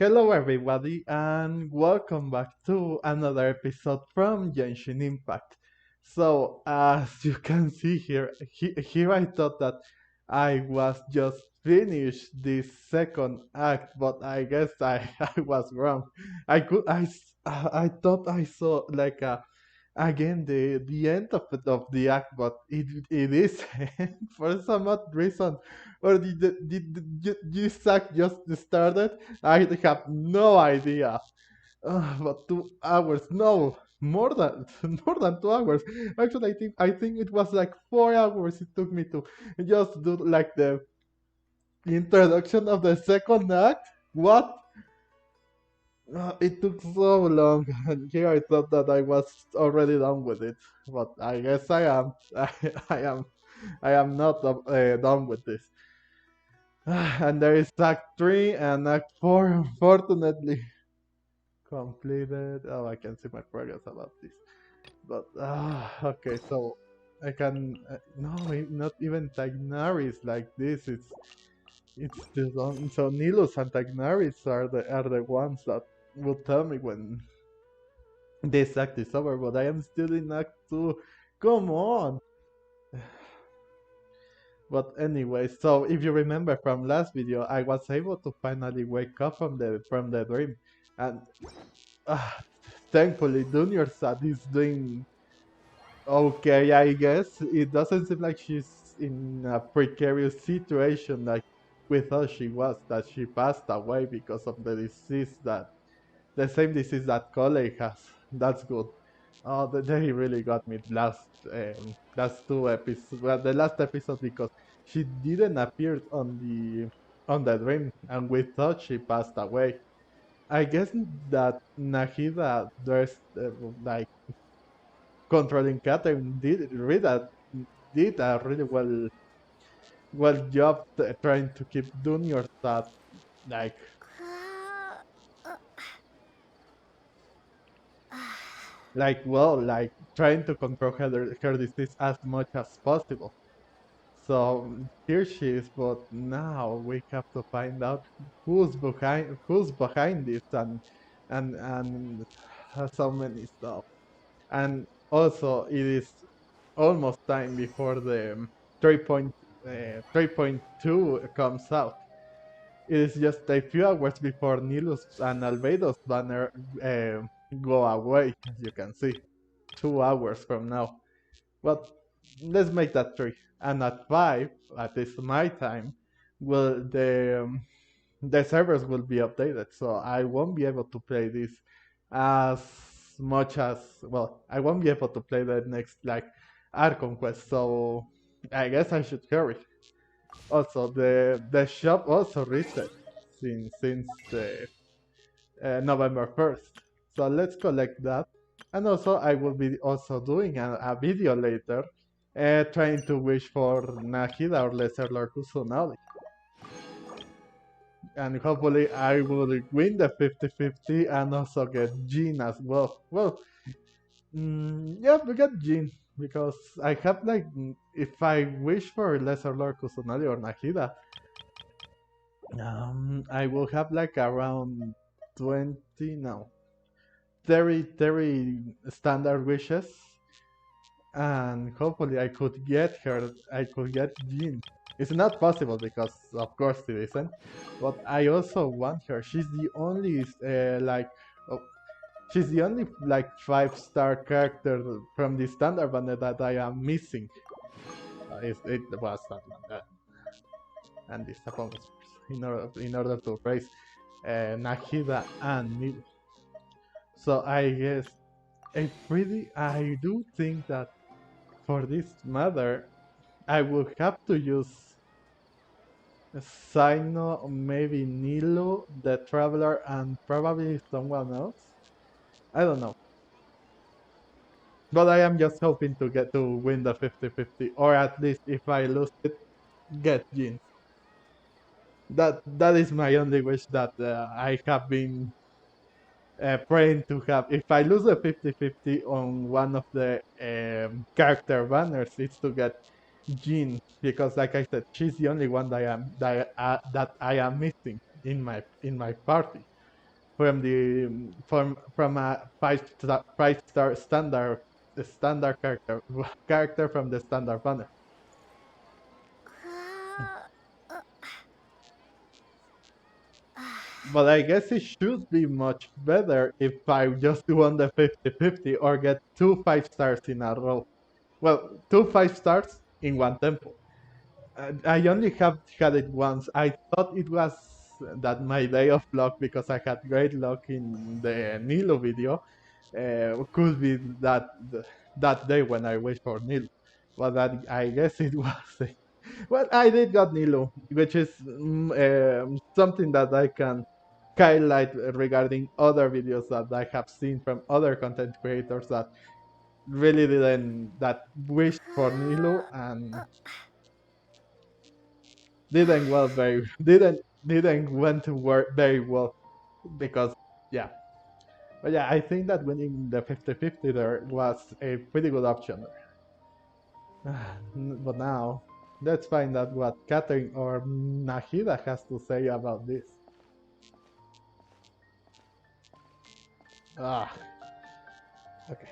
Hello, everybody, and welcome back to another episode from Genshin Impact. So, as you can see here I thought that I was just finished this second act, but I guess I was wrong. I thought I saw like again the end of the act, but it is for some odd reason, or did this act just started? I have no idea. But 2 hours? No, more than more than 2 hours. Actually, I think it was like 4 hours. It took me to just do like the introduction of the second act. What? It took so long. And here I thought that I was already done with it, but I guess I am. I am. I am not done with this. And there is Act 3 and Act 4, unfortunately. Completed. Oh, I can see my progress about this. But, okay, so I can. No, not even Tagnaris like this. It's the long. So Nilus and Tagnaris are the ones that will tell me when this act is over, but I am still in Act 2. Come on! But anyway, so if you remember from last video, I was able to finally wake up from the dream, and uh, thankfully, Junior Sad is doing okay. I guess it doesn't seem like she's in a precarious situation like we thought she was. That she passed away because of the same disease that colleague has. That's good. Oh, they really got me last 2 episodes. Well, the last episode because she didn't appear on the dream, and we thought she passed away. I guess that Nahida, there's like controlling Catherine, did a really well job trying to keep Junior sad, like like trying to control her disease as much as possible. So here she is, but now we have to find out who's behind this and so many stuff. And also it is almost time before the 3.2 comes out. It is just a few hours before Nilus and Albedo's banner go away, as you can see. 2 hours from now. But let's make that three. And at 5, at least my time, will the servers will be updated, so I won't be able to play this as much as well. I won't be able to play the next like art conquest, so I guess I should hurry. Also, the shop also reset since November 1st, so let's collect that. And also, I will be also doing a video later, trying to wish for Nahida or Lesser Lord Kusunali, and hopefully I will win the 50-50 and also get Jean as well. Well, yeah, we got Jean because I have like if I wish for Lesser Lord Kusunali or Nahida, I will have like around 20 no 30 standard wishes, and hopefully I could get Jean. It's not possible because of course it isn't, but I also want her. She's the only oh, she's the only like 5-star character from the standard banner that I am missing. It was that one, and this upon in order to raise Nahida and Milu. So I guess I do think that for this matter I will have to use Sino, maybe Nilo, the Traveler, and probably someone else. I don't know. But I am just hoping to get to win the 50-50, or at least if I lose it, get Jin. That is my only wish that I have been praying to have. If I lose the 50-50 on one of the character banners, it's to get Jean, because like I said, she's the only one that I am missing in my party. from a five star standard character from the standard banner. Uh, uh, But I guess it should be much better if I just won the 50-50 or get two 5 stars in a row. Well, two 5 stars in one temple. I only have had it once. I thought it was that my day of luck because I had great luck in the Nilo video. Could be that day when I wished for Nilo, but that I guess it was. Well, I did got Nilo, which is something that I can highlight regarding other videos that I have seen from other content creators that really didn't that wished for Nilo and uh, didn't well very didn't went to work very well because yeah. But yeah, I think that winning the 50-50 there was a pretty good option there. But now let's find out what Catherine or Nahida has to say about this. Ah, okay.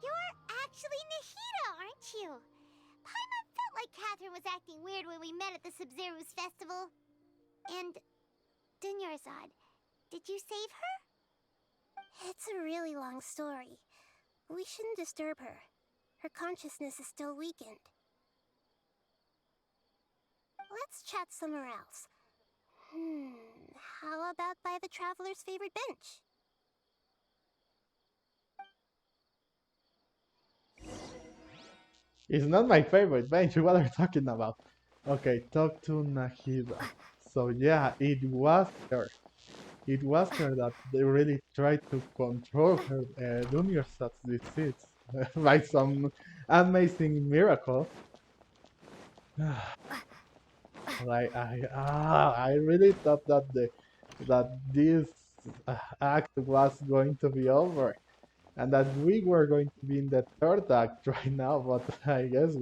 you're actually Nahida, aren't you? Paimon felt like Catherine was acting weird when we met at the Sabzerus Festival. And Dunyarzad, did you save her? It's a really long story. We shouldn't disturb her. Her consciousness is still weakened. Let's chat somewhere else. How about by the traveler's favorite bench? It's not my favorite bench. What are you talking about? Okay, talk to Nahida. So yeah, it was her. It was her that they really tried to control her Dunyarzad's disease by some amazing miracle. Like I really thought that this act was going to be over and that we were going to be in the third act right now, but I guess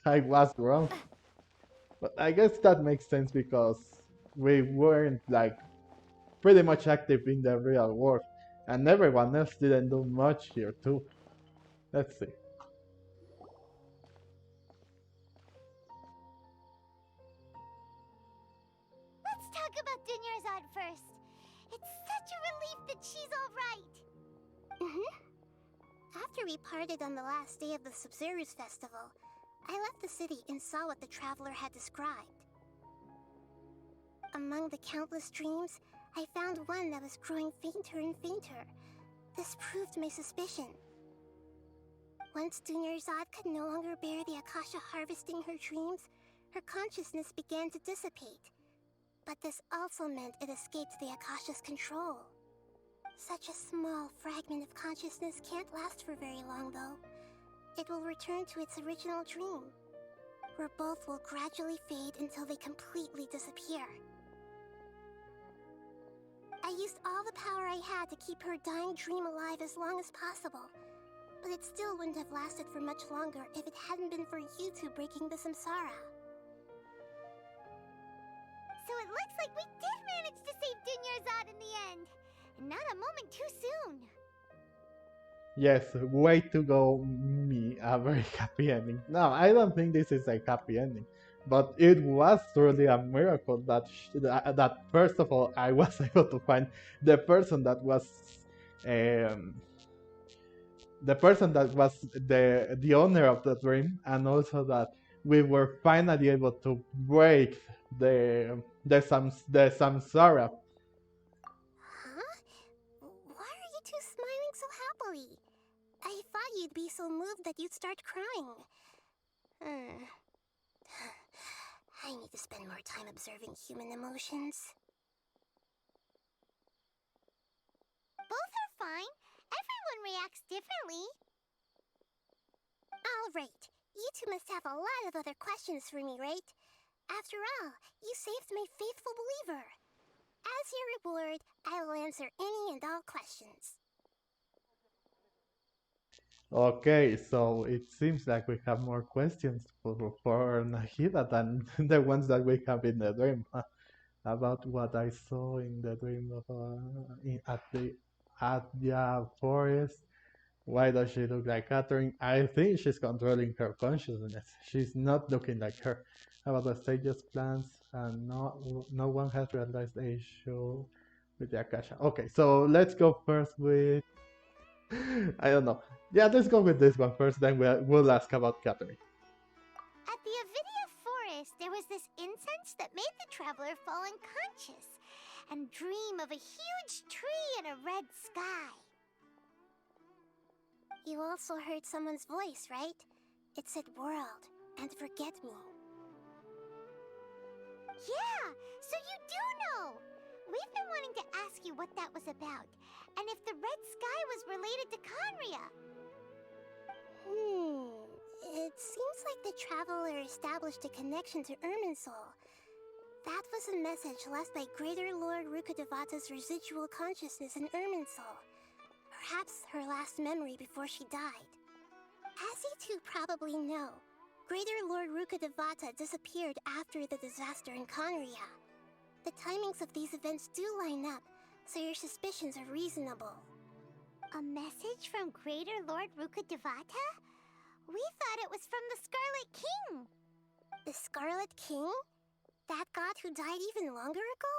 I was wrong. But I guess that makes sense because we weren't like pretty much active in the real world, and everyone else didn't do much here too. Let's see. Let's talk about Dunyarzad first. It's such a relief that she's alright. After we parted on the last day of the Sabzerus Festival, I left the city and saw what the traveler had described. Among the countless dreams, I found one that was growing fainter and fainter. This proved my suspicion. Once Dunyarzad could no longer bear the Akasha harvesting her dreams, her consciousness began to dissipate. But this also meant it escaped the Akasha's control. Such a small fragment of consciousness can't last for very long, though. It will return to its original dream, where both will gradually fade until they completely disappear. I used all the power I had to keep her dying dream alive as long as possible, but it still wouldn't have lasted for much longer if it hadn't been for you two breaking the Samsara. So it looks like we did manage to save Dunyarzad in the end! And not a moment too soon! Yes, way to go, me. A very happy ending. No, I don't think this is a happy ending, but it was truly a miracle that first of all I was able to find the person that was um, the owner of the dream, and also that we were finally able to break the samsara. Huh? Why are you two smiling so happily? I thought you'd be so moved that you'd start crying. I need to spend more time observing human emotions. Both are fine. Everyone reacts differently. Alright, you two must have a lot of other questions for me, right? After all, you saved my faithful believer. As your reward, I will answer any and all questions. Okay, so it seems like we have more questions for Nahida than the ones that we have in the dream. About what I saw in the dream of at the Adya forest. Why does she look like Catherine? I think she's controlling her consciousness. She's not looking like her. About the stage's plans, and no one has realized the issue with the Akasha. Okay, so let's go first with I don't know. Yeah, let's go with this one first. Then we'll ask about Catherine. At the Avidia forest, there was this incense that made the traveler fall unconscious and dream of a huge tree and a red sky. You also heard someone's voice, right? It said world and forget me. Yeah, so you do know! We've been wanting to ask you what that was about, and if the red sky was related to Conria. It seems like the traveler established a connection to Irminsul. That was a message left by Greater Lord Rukkhadevata's residual consciousness in Irminsul. Perhaps her last memory before she died. As you two probably know, Greater Lord Rukkhadevata disappeared after the disaster in Conria. The timings of these events do line up, so your suspicions are reasonable. A message from Greater Lord Rukkhadevata? We thought it was from the Scarlet King. The Scarlet King? That god who died even longer ago?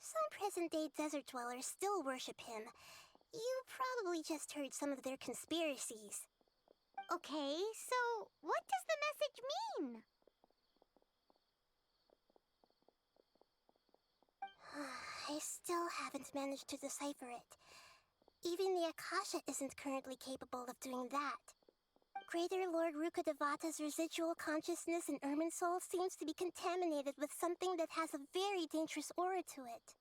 Some present-day desert dwellers still worship him. You probably just heard some of their conspiracies. Okay, so what does the message mean? I still haven't managed to decipher it. Even the Akasha isn't currently capable of doing that. Greater Lord Rukkhadevata's residual consciousness in Irminsul seems to be contaminated with something that has a very dangerous aura to it.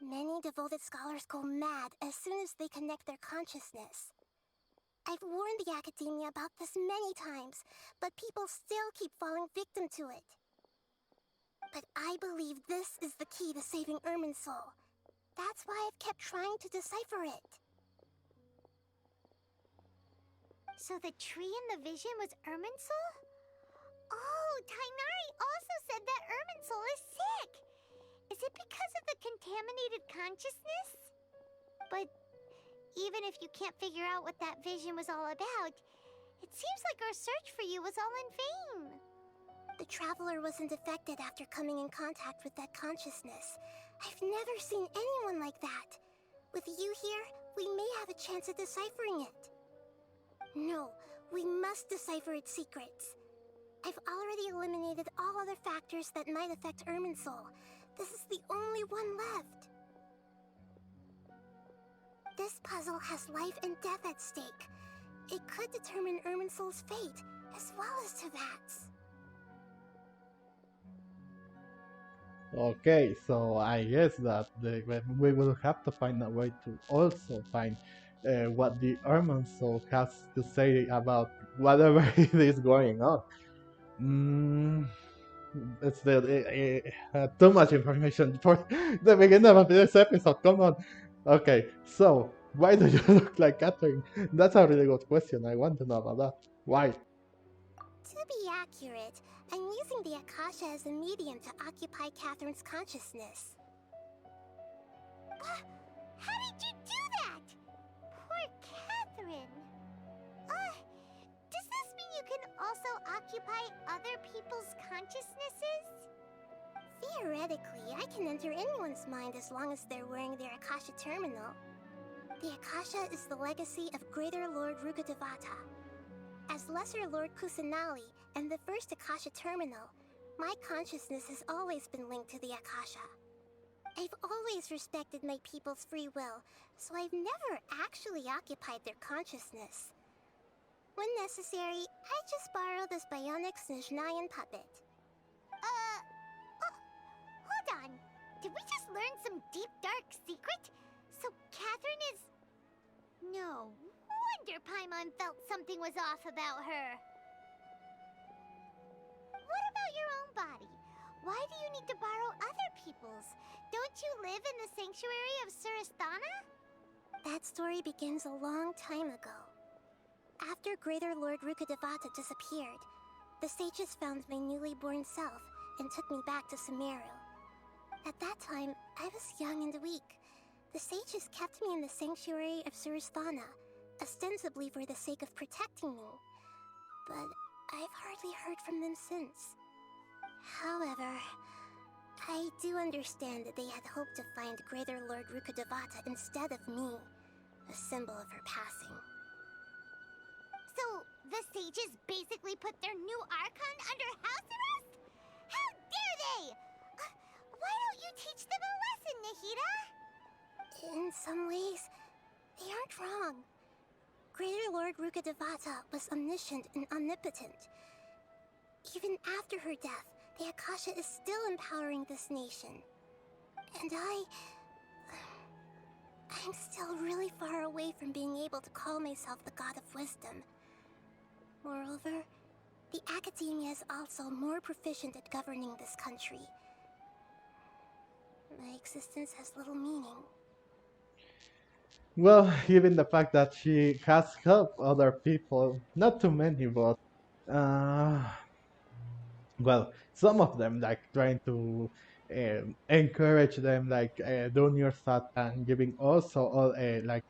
Many devoted scholars go mad as soon as they connect their consciousness. I've warned the Academia about this many times, but people still keep falling victim to it. But I believe this is the key to saving Irminsul. That's why I've kept trying to decipher it. So the tree in the vision was Irminsul? Oh, Tainari also said that Irminsul is sick! Is it because of the contaminated consciousness? But even if you can't figure out what that vision was all about, it seems like our search for you was all in vain. The traveler wasn't affected after coming in contact with that consciousness. I've never seen anyone like that. With you here, we may have a chance at deciphering it. No, we must decipher its secrets. I've already eliminated all other factors that might affect Irminsul. This is the only one left. This puzzle has life and death at stake. It could determine Irminsul's fate, as well as Tevat's. Okay, so I guess that we will have to find a way to also find what the Armand Soul has to say about whatever it is going on. Mm, it's too much information for the beginning of this episode. Come on. Okay, so why do you look like Catherine? That's a really good question. I want to know about that. Why? To be accurate, I'm using the Akasha as a medium to occupy Catherine's consciousness. How did you do that? Poor Catherine. Does this mean you can also occupy other people's consciousnesses? Theoretically, I can enter anyone's mind as long as they're wearing their Akasha terminal. The Akasha is the legacy of Greater Lord Rukkhadevata. As Lesser Lord Kusanali and the first Akasha terminal, my consciousness has always been linked to the Akasha. I've always respected my people's free will, so I've never actually occupied their consciousness. When necessary, I just borrow this bionic Snezhnayan puppet. Hold on. Did we just learn some deep, dark secret? So Catherine is... No wonder Paimon felt something was off about her. What about your own body? Why do you need to borrow other people's? Don't you live in the sanctuary of Surasthana? That story begins a long time ago. After Greater Lord Rukkhadevata disappeared, the sages found my newly born self and took me back to Sumeru. At that time, I was young and weak. The sages kept me in the sanctuary of Surasthana, ostensibly for the sake of protecting me. But I've hardly heard from them since. However, I do understand that they had hoped to find Greater Lord Rukkhadevata instead of me, a symbol of her passing. So, the sages basically put their new Archon under house arrest? How dare they! Why don't you teach them a lesson, Nahida? In some ways, they aren't wrong. Greater Lord Rukkhadevata was omniscient and omnipotent. Even after her death, the Akasha is still empowering this nation. And I'm still really far away from being able to call myself the God of Wisdom. Moreover, the Academia is also more proficient at governing this country. My existence has little meaning. Well, given the fact that she has helped other people, not too many, but uh, well, some of them like trying to encourage them, like doing your stuff and giving also all like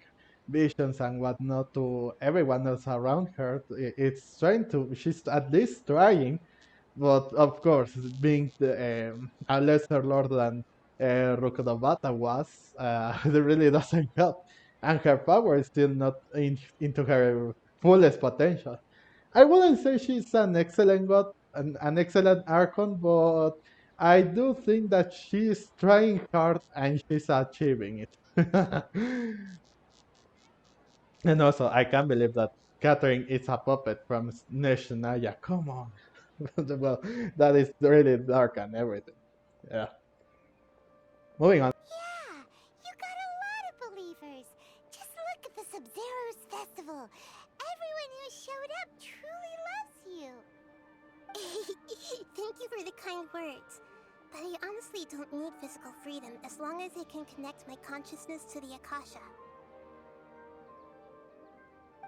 visions and whatnot to everyone else around her. It's trying to, she's at least trying, but of course, being a lesser lord than Rukkhadevata was, it really doesn't help. And her power is still not into her fullest potential. I wouldn't say she's an excellent god, an excellent archon, but I do think that she's trying hard and she's achieving it. And also, I can't believe that Catherine is a puppet from Neshnaya. Come on. Well, that is really dark and everything. Yeah. Moving on. Yeah, you got a lot of believers. Just look at the Sabzerus Festival. Everyone who showed up truly loves you. Thank you for the kind words. But I honestly don't need physical freedom as long as I can connect my consciousness to the Akasha.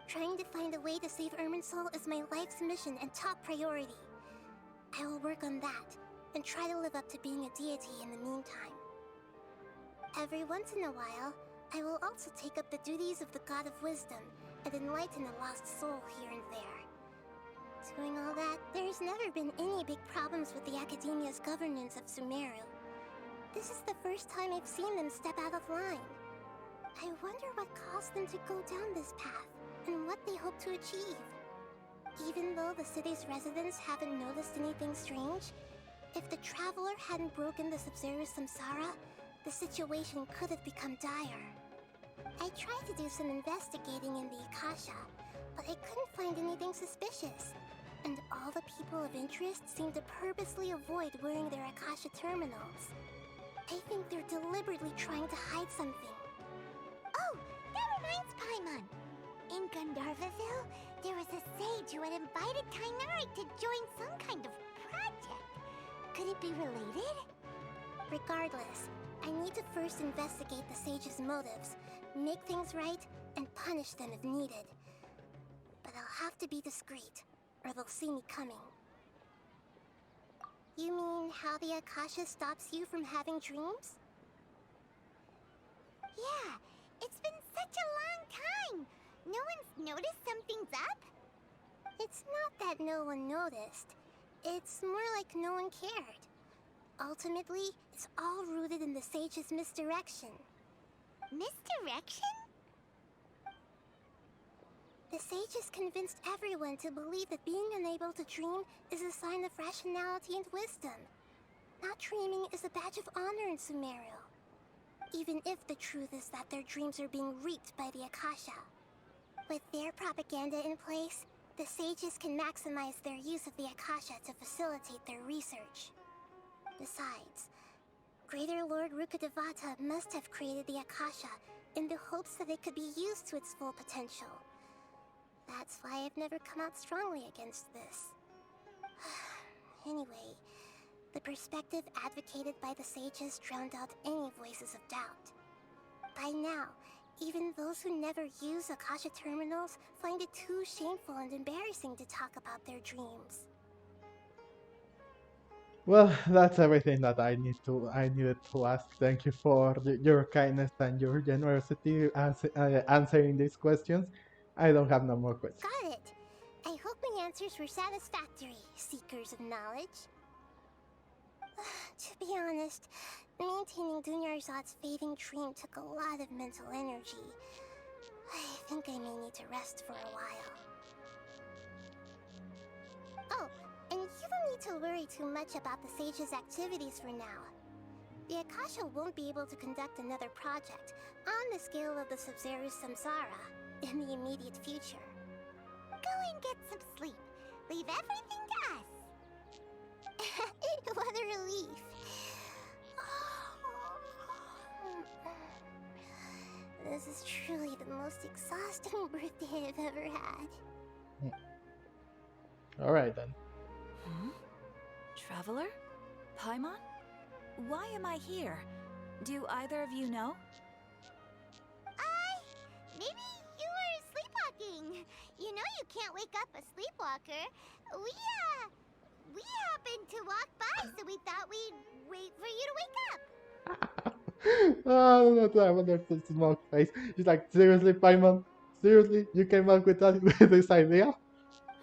Trying to find a way to save Irminsul is my life's mission and top priority. I will work on that, and try to live up to being a deity in the meantime. Every once in a while, I will also take up the duties of the God of Wisdom and enlighten a lost soul here and there. Doing all that, there's never been any big problems with the Academia's governance of Sumeru. This is the first time I've seen them step out of line. I wonder what caused them to go down this path, and what they hope to achieve. Even though the city's residents haven't noticed anything strange, if the traveler hadn't broken the Sabzerus Samsara, the situation could have become dire. I tried to do some investigating in the Akasha, but I couldn't find anything suspicious. And all the people of interest seem to purposely avoid wearing their Akasha terminals. I think they're deliberately trying to hide something. Oh, that reminds Paimon. In Gandharvaville, there was a sage who had invited Kainari to join some kind of project. Could it be related? Regardless, I need to first investigate the sage's motives, make things right, and punish them if needed. But I'll have to be discreet, or they'll see me coming. You mean how the Akasha stops you from having dreams? Yeah, it's been such a long time. No one's noticed something's up? It's not that no one noticed. It's more like no one cared. Ultimately, it's all rooted in the sage's misdirection. Misdirection? The sages convinced everyone to believe that being unable to dream is a sign of rationality and wisdom. Not dreaming is a badge of honor in Sumeru. Even if the truth is that their dreams are being reaped by the Akasha. With their propaganda in place, the sages can maximize their use of the Akasha to facilitate their research. Besides, Greater Lord Rukkhadevata must have created the Akasha in the hopes that it could be used to its full potential. That's why I've never come out strongly against this. Anyway, the perspective advocated by the sages drowned out any voices of doubt. By now, Even those who never use Akasha terminals find it too shameful and embarrassing to talk about their dreams. Well, that's everything that I needed to ask. Thank you for your kindness and your generosity answering these questions. I don't have no more questions. Got it. I hope my answers were satisfactory, seekers of knowledge. To be honest, maintaining Dunyarzad's fading dream took a lot of mental energy. I think I may need to rest for a while. Oh, and you don't need to worry too much about the Sage's activities for now. The Akasha won't be able to conduct another project on the scale of the Sabzerus Samsara in the immediate future. Go and get some sleep. Leave everything to us. What a relief. This is truly the most exhausting birthday I've ever had. Alright then. Hmm? Traveler? Paimon? Why am I here? Do either of you know? Maybe you were sleepwalking. You know you can't wake up a sleepwalker. We happened to walk by, so we thought we'd wait for you to wake up. Oh, that's why I wonder if it's smoke face. She's like, seriously, Paimon? Seriously? You came up with that with this idea?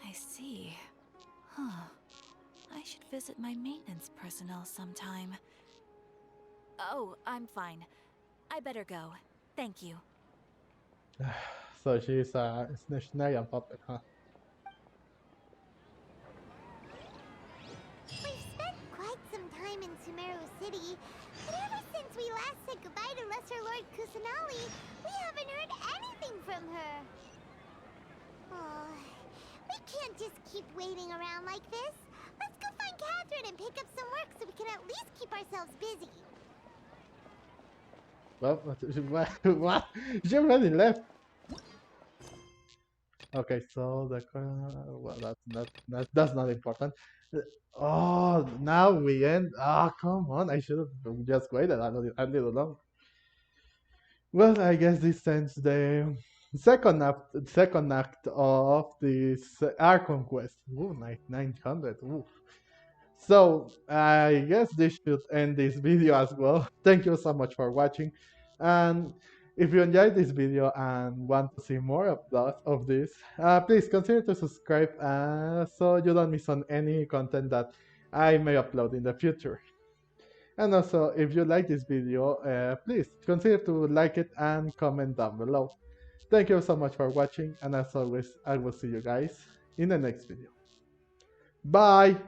I see. Huh. I should visit my maintenance personnel sometime. Oh, I'm fine. I better go. Thank you. So she's a Snezhnaya puppet, huh? We've spent quite some time in Sumeru City, but ever since we last said goodbye to Lesser Lord Kusanali, we haven't heard anything from her. Oh, we can't just keep waiting around like this. Let's go find Catherine and pick up some work so we can at least keep ourselves busy. Well, what? She already left. Okay, so the well, that's not important. Oh, now we end. Ah, come on! I should have just waited a little longer. Well, I guess this ends the second act of this Archon quest. Ooh, 900. Ooh. So I guess this should end this video as well. Thank you so much for watching, and if you enjoyed this video and want to see more of this, please consider to subscribe so you don't miss on any content that I may upload in the future. And also, if you like this video, please consider to like it and comment down below. Thank you so much for watching, and as always, I will see you guys in the next video. Bye!